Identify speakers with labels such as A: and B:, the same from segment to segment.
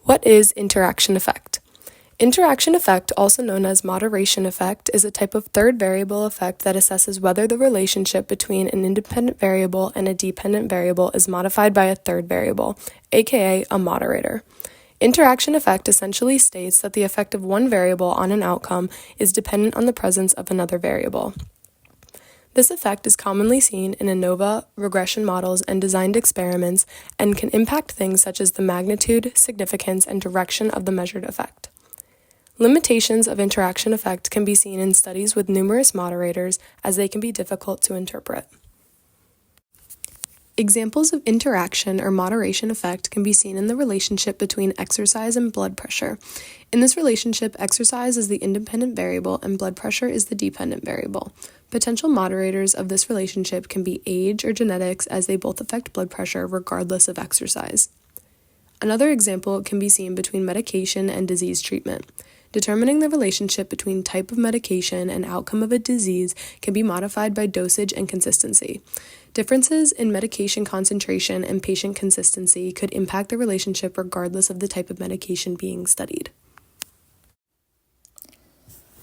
A: What is interaction effect? Interaction effect, also known as moderation effect, is a type of third variable effect that assesses whether the relationship between an independent variable and a dependent variable is modified by a third variable, aka a moderator. Interaction effect essentially states that the effect of one variable on an outcome is dependent on the presence of another variable. This effect is commonly seen in ANOVA regression models and designed experiments and can impact things such as the magnitude, significance, and direction of the measured effect. Limitations of interaction effect can be seen in studies with numerous moderators as they can be difficult to interpret. Examples of interaction or moderation effect can be seen in the relationship between exercise and blood pressure. In this relationship, exercise is the independent variable and blood pressure is the dependent variable. Potential moderators of this relationship can be age or genetics, as they both affect blood pressure regardless of exercise. Another example can be seen between medication and disease treatment. Determining the relationship between type of medication and outcome of a disease can be modified by dosage and consistency. Differences in medication concentration and patient consistency could impact the relationship regardless of the type of medication being studied.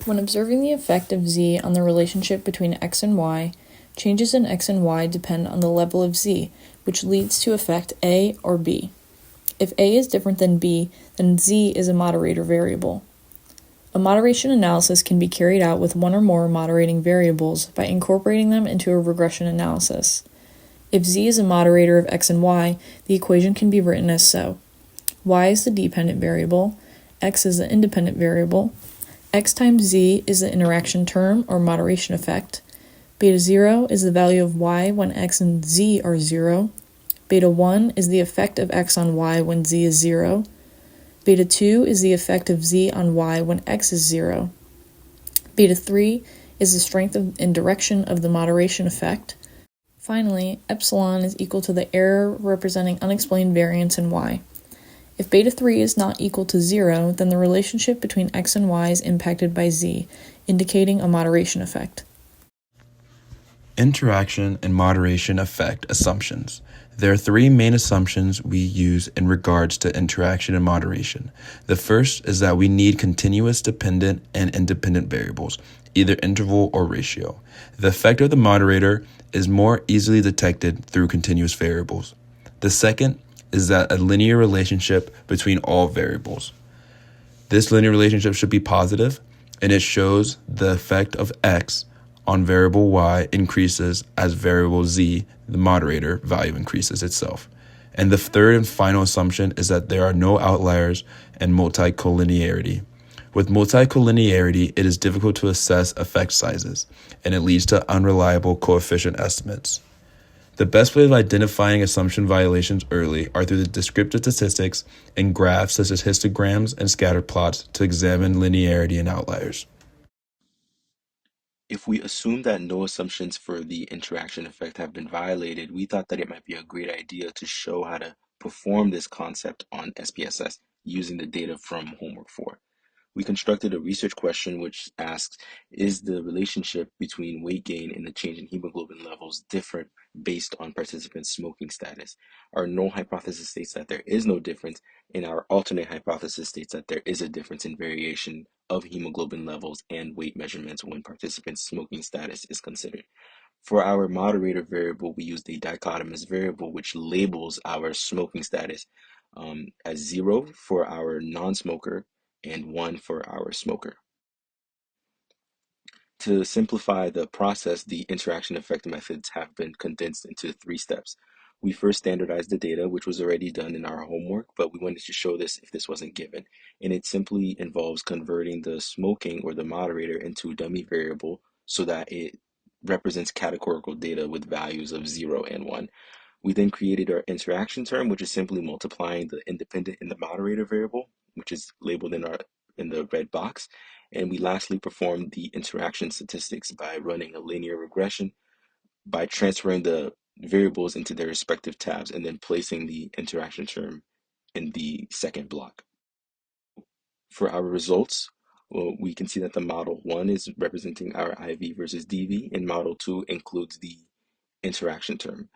B: When observing the effect of z on the relationship between x and y, changes in x and y depend on the level of z, which leads to effect a or b. If a is different than b, then z is a moderator variable. A moderation analysis can be carried out with one or more moderating variables by incorporating them into a regression analysis. If z is a moderator of x and y, the equation can be written as so. Y is the dependent variable, x is the independent variable, x times z is the interaction term or moderation effect, beta 0 is the value of y when x and z are 0, beta 1 is the effect of x on y when z is 0, beta 2 is the effect of z on y when x is 0, beta 3 is the strength and direction of the moderation effect. Finally, epsilon is equal to the error representing unexplained variance in y. If beta 3 is not equal to 0, then the relationship between x and y is impacted by z, indicating a moderation effect.
C: Interaction and moderation effect assumptions. There are three main assumptions we use in regards to interaction and moderation. The first is that we need continuous dependent and independent variables, either interval or ratio. The effect of the moderator is more easily detected through continuous variables. The second is that a linear relationship between all variables. This linear relationship should be positive, and it shows the effect of x on variable y increases as variable z, the moderator value, increases itself. And the third and final assumption is that there are no outliers and multicollinearity. With multicollinearity, it is difficult to assess effect sizes, and it leads to unreliable coefficient estimates. The best way of identifying assumption violations early are through the descriptive statistics and graphs such as histograms and scatter plots to examine linearity and outliers.
D: If we assume that no assumptions for the interaction effect have been violated, we thought that it might be a great idea to show how to perform this concept on SPSS using the data from Homework 4. We constructed a research question which asks, is the relationship between weight gain and the change in hemoglobin levels different based on participants' smoking status? Our null hypothesis states that there is no difference, and our alternate hypothesis states that there is a difference in variation of hemoglobin levels and weight measurements when participants' smoking status is considered. For our moderator variable, we used a dichotomous variable which labels our smoking status as 0 for our non-smoker and 1 for our smoker. To simplify the process, the interaction effect methods have been condensed into 3 steps. We first standardized the data, which was already done in our homework, but we wanted to show this if this wasn't given. And it simply involves converting the smoking or the moderator into a dummy variable so that it represents categorical data with values of 0 and 1. We then created our interaction term, which is simply multiplying the independent and the moderator variable, which is labeled in the red box. And we lastly performed the interaction statistics by running a linear regression by transferring the variables into their respective tabs and then placing the interaction term in the second block. For our results, we can see that the model 1 is representing our IV versus DV, and model 2 includes the interaction term.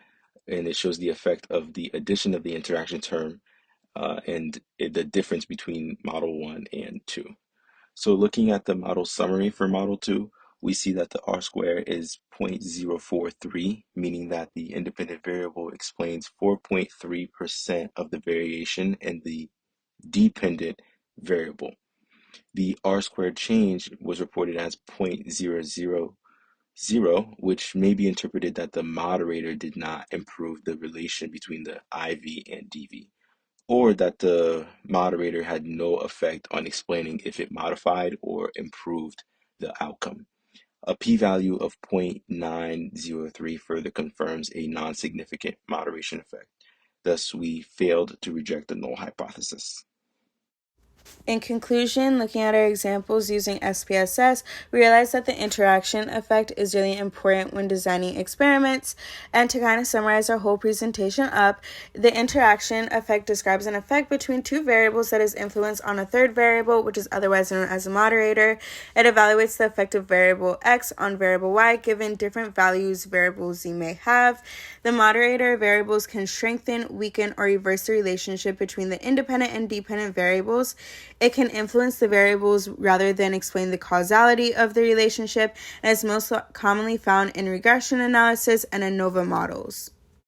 D: And it shows the effect of the addition of the interaction term the difference between Model 1 and 2. So looking at the model summary for Model 2, we see that the R-square is 0.043, meaning that the independent variable explains 4.3% of the variation in the dependent variable. The R-squared change was reported as 0.000, which may be interpreted that the moderator did not improve the relation between the IV and DV, or that the moderator had no effect on explaining if it modified or improved the outcome. A p-value of 0.903 further confirms a non-significant moderation effect. Thus, we failed to reject the null hypothesis.
E: In conclusion, looking at our examples using SPSS, we realize that the interaction effect is really important when designing experiments. And to kind of summarize our whole presentation up, the interaction effect describes an effect between two variables that is influenced on a third variable, which is otherwise known as a moderator. It evaluates the effect of variable x on variable y given different values variable z may have. The moderator variables can strengthen, weaken, or reverse the relationship between the independent and dependent variables. It can influence the variables rather than explain the causality of the relationship, and is most commonly found in regression analysis and ANOVA models.